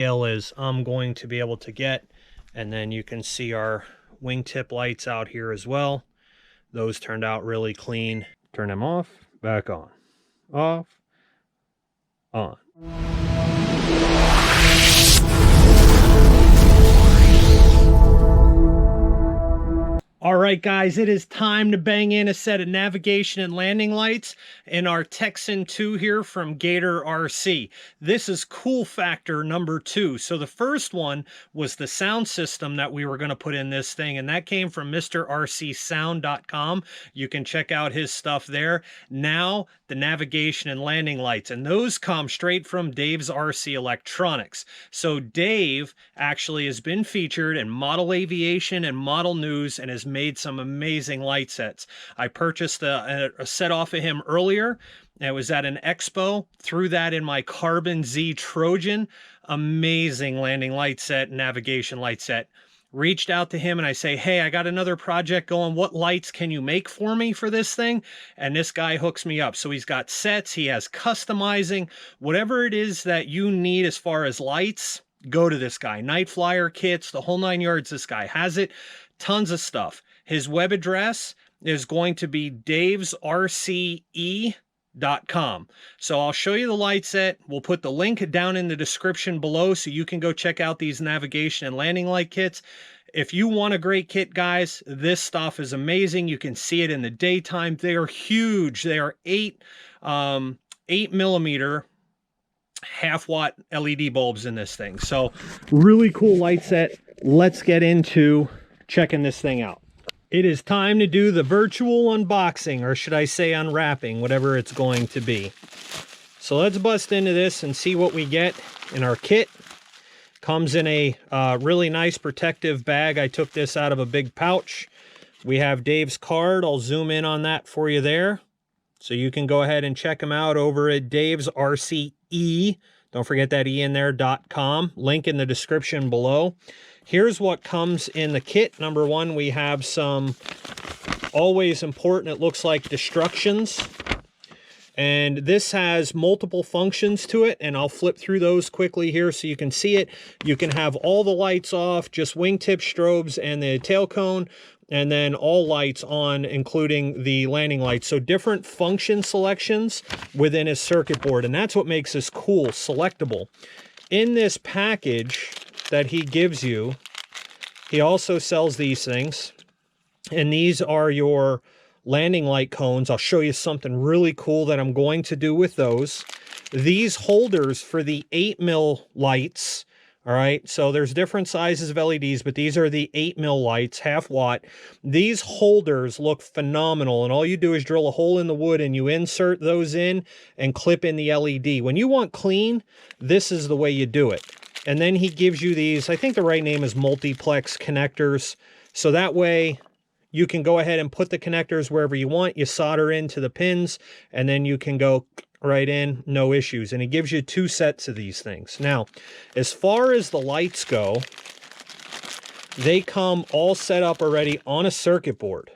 Is I'm going to be able to get, and then you can see our wingtip lights out here as well. Those turned out really clean. Turn them off, back on, off, on. All right, guys, it is time to bang in a set of navigation and landing lights in our Texan 2 here from Gator-Rc. This is cool factor number 2. So the first one was the sound system that we were going to put in this thing, and that came from MrRCSound.com. You can check out his stuff there. Now, the navigation and landing lights, and those come straight from Dave's RC Electronics. So Dave actually has been featured in Model Aviation and Model News and has made some amazing light sets. I purchased a set off of him earlier. It was at an expo. Threw that in my Carbon Z Trojan. Amazing landing light set, navigation light set. Reached out to him and I say, hey, I got another project going. What lights can you make for me for this thing? And this guy hooks me up. So he's got sets, he has customizing, whatever it is that you need as far as lights, go to this guy. Night flyer kits, the whole 9 yards, this guy has it. Tons of stuff. His web address is going to be davesrce.com. So I'll show you the light set. We'll put the link down in the description below so you can go check out these navigation and landing light kits. If you want a great kit, guys, this stuff is amazing. You can see it in the daytime. They are huge. They are 8 millimeter half-watt LED bulbs in this thing. So really cool light set. Let's get into checking this thing out. It is time to do the virtual unboxing, or should I say unwrapping, whatever it's going to be. So let's bust into this and see what we get in our kit. Comes in a really nice protective bag. I took this out of a big pouch. We have Dave's card. I'll zoom in on that for you there. So you can go ahead and check him out over at Dave's RCE. Don't forget that E in there, .com. Link in the description below. Here's what comes in the kit. Number one, we have some, always important, it looks like destructions. And this has multiple functions to it, and I'll flip through those quickly here so you can see it. You can have all the lights off, just wingtip strobes and the tail cone, and then all lights on, including the landing lights. So different function selections within his circuit board, and that's what makes this cool, selectable. In this package that he gives you, he also sells these things, and these are your landing light cones. I'll show you something really cool that I'm going to do with those. These holders for the 8mm lights, all right, so there's different sizes of LEDs, but these are the 8mm lights, half watt. These holders look phenomenal, and all you do is drill a hole in the wood and you insert those in and clip in the LED. When you want clean, this is the way you do it. And then he gives you these, I think the right name is multiplex connectors. So that way you can go ahead and put the connectors wherever you want. You solder into the pins and then you can go right in, no issues. And he gives you 2 sets of these things. Now, as far as the lights go, they come all set up already on a circuit board.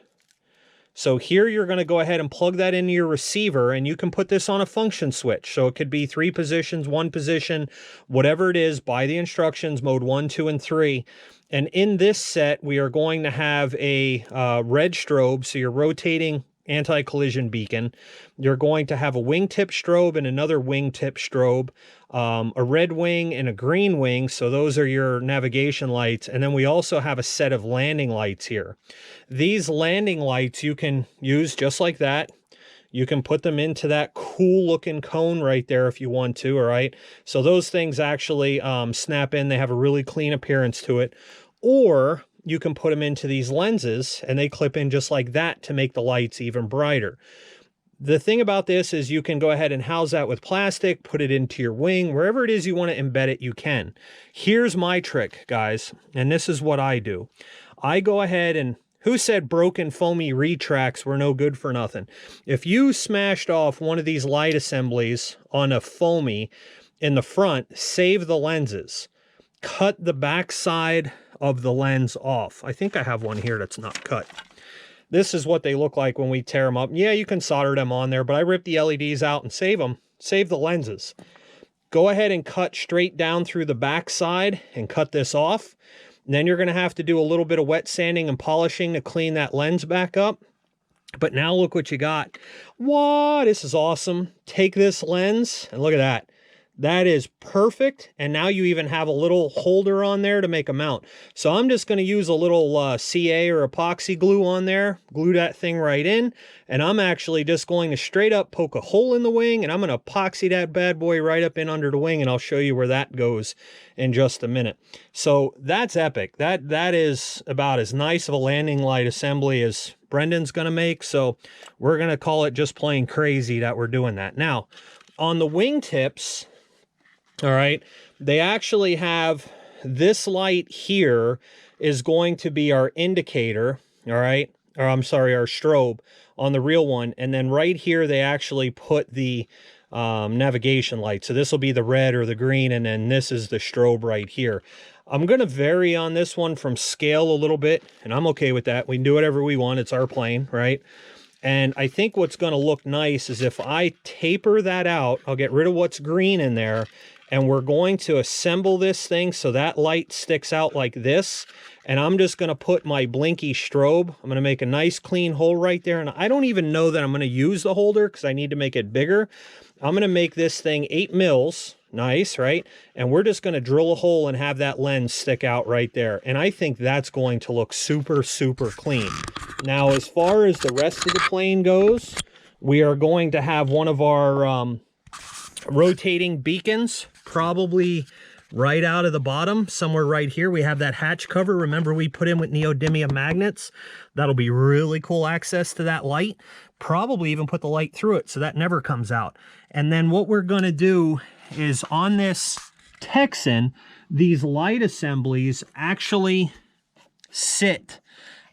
So here you're going to go ahead and plug that into your receiver, and you can put this on a function switch. So it could be 3 positions, 1 position, whatever it is, by the instructions, mode 1, 2, and 3. And in this set, we are going to have a red strobe, so you're rotating anti-collision beacon. You're going to have a wingtip strobe and another wingtip strobe, a red wing and a green wing, so those are your navigation lights. And then we also have a set of landing lights here. These landing lights you can use just like that. You can put them into that cool looking cone right there if you want to, all right? So those things actually snap in. They have a really clean appearance to it. Or you can put them into these lenses and they clip in just like that to make the lights even brighter. The thing about this is you can go ahead and house that with plastic, put it into your wing, wherever it is you want to embed it, you can. Here's my trick, guys, and this is what I do. I go ahead and, who said broken foamy retracts were no good for nothing? If you smashed off one of these light assemblies on a foamy in the front, save the lenses. Cut the back side of the lens off. I think I have one here that's not cut. This is what they look like when we tear them up. Yeah, you can solder them on there, but I rip the LEDs out and save them. Save the lenses. go ahead and cut straight down through the back side and cut this off. And then you're going to have to do a little bit of wet sanding and polishing to clean that lens back up. But now look what you got. What? This is awesome. Take this lens and look at that. That is perfect. And now you even have a little holder on there to make a mount. So I'm just going to use a little CA or epoxy glue on there, glue that thing right in. And I'm actually just going to straight up poke a hole in the wing, and I'm going to epoxy that bad boy right up in under the wing, and I'll show you where that goes in just a minute. So that's epic. That is about as nice of a landing light assembly as Brendan's going to make. So we're going to call it just plain crazy that we're doing that. Now, on the wingtips, all right, they actually have this light here is going to be our indicator, all right, or I'm sorry, our strobe on the real one. And then right here, they actually put the navigation light. So this will be the red or the green, and then this is the strobe right here. I'm going to vary on this one from scale a little bit, and I'm okay with that. We can do whatever we want. It's our plane, right? And I think what's going to look nice is if I taper that out, I'll get rid of what's green in there, and we're going to assemble this thing so that light sticks out like this. And I'm just going to put my blinky strobe. I'm going to make a nice clean hole right there. And I don't even know that I'm going to use the holder because I need to make it bigger. I'm going to make this thing 8 mils. Nice, right? And we're just going to drill a hole and have that lens stick out right there. And I think that's going to look super, super clean. Now, as far as the rest of the plane goes, we are going to have one of our rotating beacons, probably right out of the bottom, somewhere right here. We have that hatch cover. Remember, we put in with neodymium magnets. That'll be really cool access to that light. Probably even put the light through it so that never comes out. And then what we're going to do is on this Texan, these light assemblies actually sit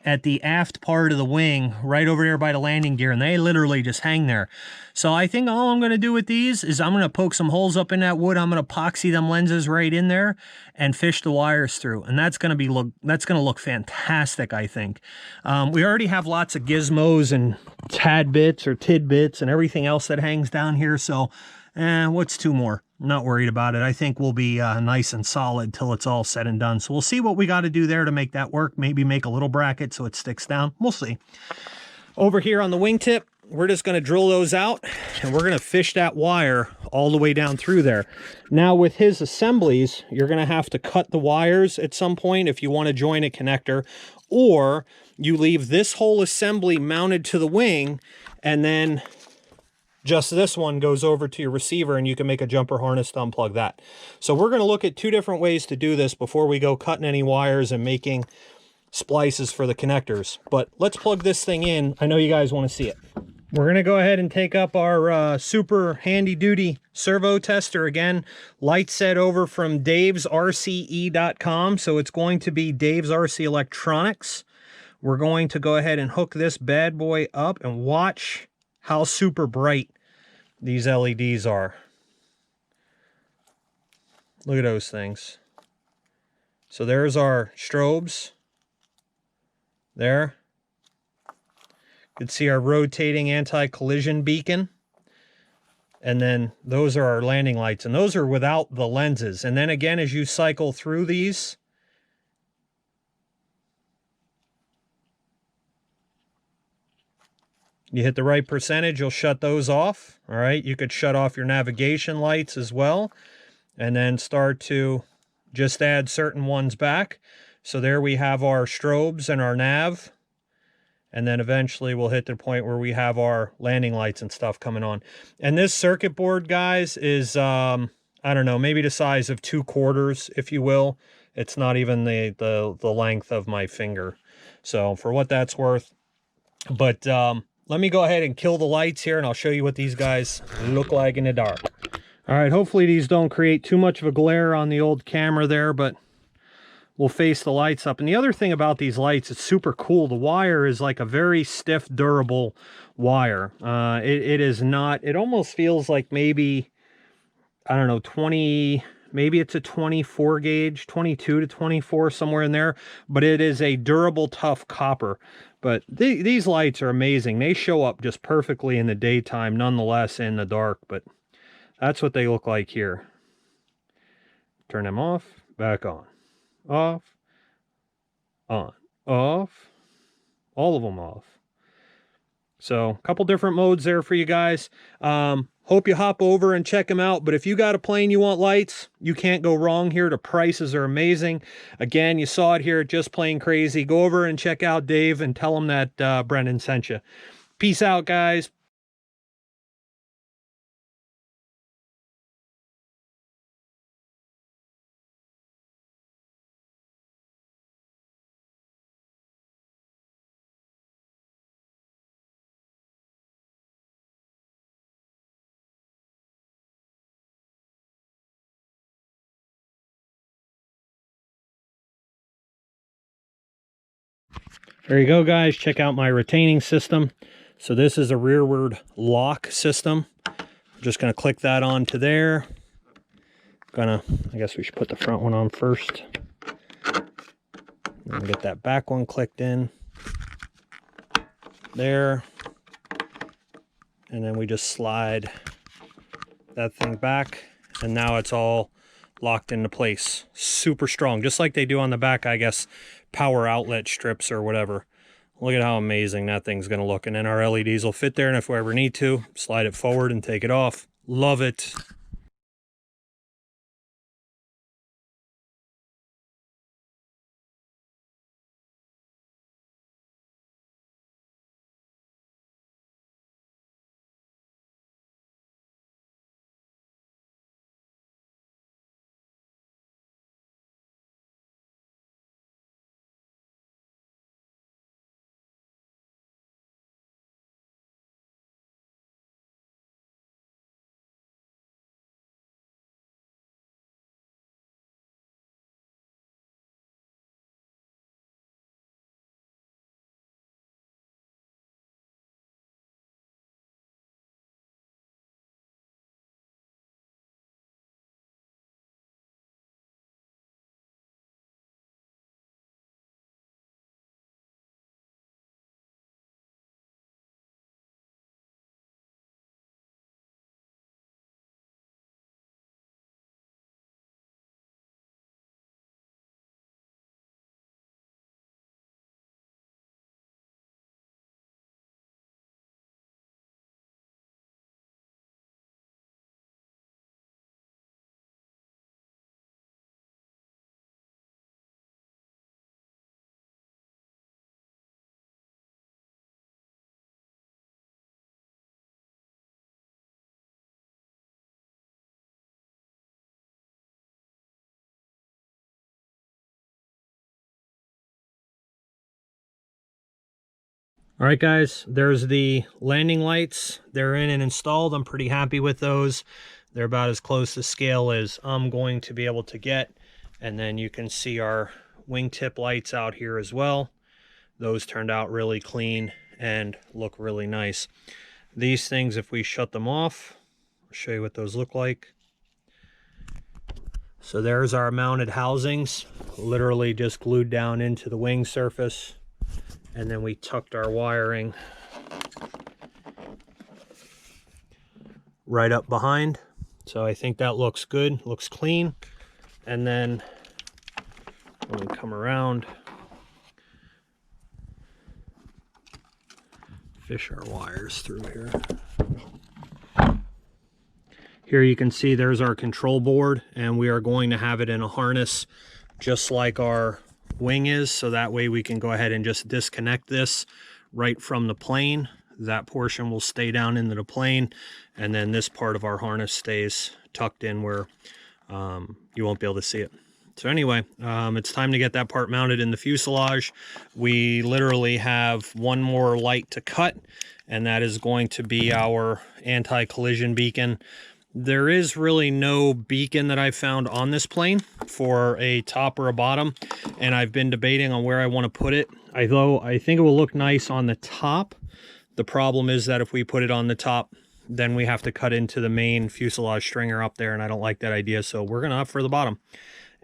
at the aft part of the wing right over there by the landing gear, and they literally just hang there. So I think all I'm going to do with these is I'm going to poke some holes up in that wood. I'm going to epoxy them lenses right in there and fish the wires through, and that's going to look fantastic, I think. We already have lots of gizmos and tadbits or tidbits and everything else that hangs down here, so what's 2 more? I'm not worried about it. I think we'll be nice and solid till it's all said and done. So we'll see what we got to do there to make that work. Maybe make a little bracket so it sticks down. We'll see. Over here on the wingtip, we're just going to drill those out, and we're going to fish that wire all the way down through there. Now, with his assemblies, you're going to have to cut the wires at some point if you want to join a connector, or you leave this whole assembly mounted to the wing, and then just this one goes over to your receiver, and you can make a jumper harness to unplug that. So we're going to look at 2 different ways to do this before we go cutting any wires and making splices for the connectors. But let's plug this thing in. I know you guys want to see it. We're going to go ahead and take up our super handy duty servo tester again. Light set over from davesrce.com. So it's going to be Dave's RC Electronics. We're going to go ahead and hook this bad boy up and watch how super bright these LEDs are. Look at those things. So there's our strobes. There. You can see our rotating anti-collision beacon. And then those are our landing lights. And those are without the lenses. And then again, as you cycle through these, you hit the right percentage, you'll shut those off. All right, you could shut off your navigation lights as well, and then start to just add certain ones back. So there we have our strobes and our nav, and then eventually we'll hit the point where we have our landing lights and stuff coming on. And this circuit board, guys, is, I don't know, maybe the size of 2/4, if you will. It's not even the length of my finger. So for what that's worth. But let me go ahead and kill the lights here, and I'll show you what these guys look like in the dark. All right, hopefully these don't create too much of a glare on the old camera there, but we'll face the lights up. And the other thing about these lights, it's super cool. The wire is like a very stiff, durable wire. It is not, it almost feels like maybe, I don't know, 20, maybe it's a 24 gauge, 22 to 24, somewhere in there, but it is a durable, tough copper. But these lights are amazing. They show up just perfectly in the daytime, nonetheless in the dark, but that's what they look like here. Turn them off, back on, off, on, off, all of them off. So a couple different modes there for you guys. Hope you hop over and check them out. But if you got a plane you want lights, you can't go wrong here. The prices are amazing. Again, you saw it here, Just Plain Crazy. Go over and check out Dave and tell him that Brendan sent you. Peace out, guys. There you go, guys. Check out my retaining system. So this is a rearward lock system. I'm just going to click that onto there. I guess we should put the front one on first. And get that back one clicked in. There. And then we just slide that thing back. And now it's all locked into place. Super strong. Just like they do on the back, I guess, power outlet strips or whatever. Look at how amazing that thing's going to look. And then our LEDs will fit there, and if we ever need to, slide it forward and take it off. Love it. All right, guys, there's the landing lights. They're in and installed. I'm pretty happy with those. They're about as close to scale as I'm going to be able to get. And then you can see our wingtip lights out here as well. Those turned out really clean and look really nice. These things, if we shut them off, I'll show you what those look like. So there's our mounted housings, literally just glued down into the wing surface. And then we tucked our wiring right up behind. So I think that looks good, looks clean. And then when we come around, fish our wires through here. Here you can see there's our control board, and we are going to have it in a harness just like our wing is, so that way we can go ahead and just disconnect this right from the plane. That portion will stay down into the plane, and then this part of our harness stays tucked in where you won't be able to see it. So anyway, it's time to get that part mounted in the fuselage. We literally have one more light to cut, and that is going to be our anti-collision beacon. There is really no beacon that I've found on this plane for a top or a bottom, and I've been debating on where I want to put it. Although I think it will look nice on the top. The problem is that if we put it on the top, then we have to cut into the main fuselage stringer up there, and I don't like that idea, so we're going to opt for the bottom.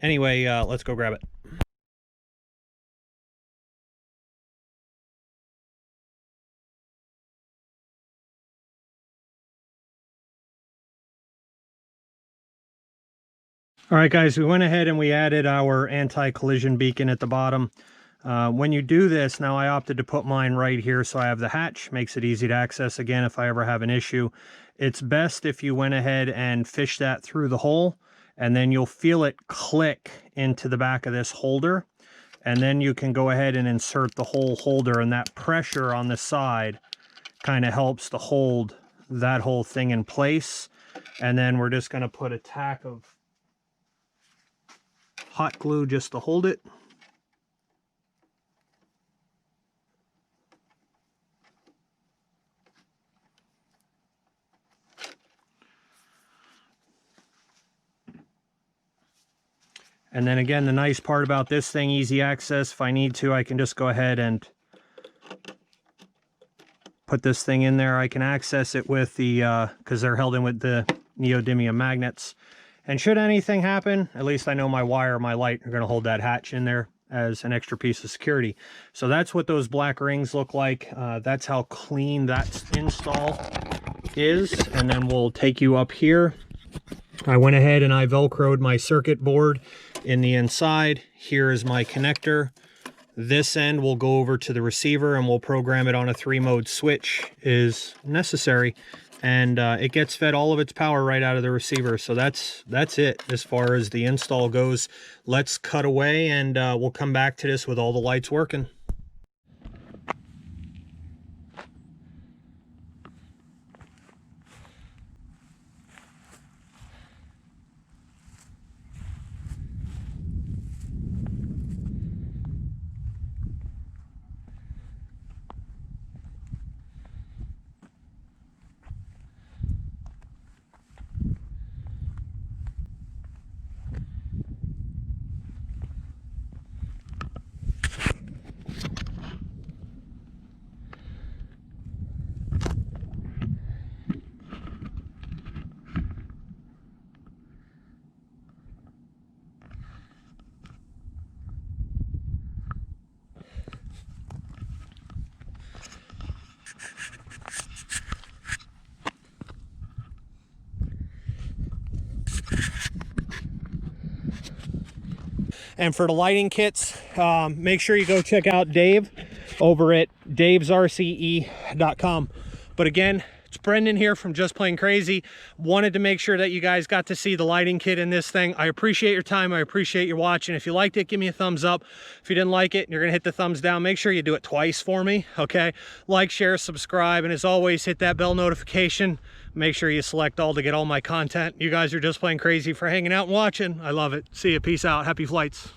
Anyway, let's go grab it. All right, guys, we went ahead and we added our anti-collision beacon at the bottom. When you do this, now I opted to put mine right here so I have the hatch, makes it easy to access again if I ever have an issue. It's best if you went ahead and fish that through the hole, and then you'll feel it click into the back of this holder, and then you can go ahead and insert the whole holder, and that pressure on the side kind of helps to hold that whole thing in place. And then we're just going to put a tack of hot glue just to hold it. And then again, the nice part about this thing, easy access. If I need to, I can just go ahead and put this thing in there. I can access it with the, because they're held in with the neodymium magnets. And should anything happen, at least I know my wire, my light are going to hold that hatch in there as an extra piece of security. So that's what those black rings look like. That's how clean that install is. And then we'll take you up here. I went ahead and I Velcroed my circuit board in the inside. Here is my connector. This end will go over to the receiver and we'll program it on a 3-mode switch is necessary. And it gets fed all of its power right out of the receiver. So that's it as far as the install goes. Let's cut away and we'll come back to this with all the lights working. And for the lighting kits, make sure you go check out Dave over at davesrce.com. But again, it's Brendan here from Just Plain Crazy. Wanted to make sure that you guys got to see the lighting kit in this thing. I appreciate your time. I appreciate your watching. If you liked it, give me a thumbs up. If you didn't like it, you're gonna hit the thumbs down. Make sure you do it twice for me, okay? Like, share, subscribe, and as always, hit that bell notification. Make sure you select all to get all my content. You guys are Just Plain Crazy for hanging out and watching. I love it. See you. Peace out. Happy flights.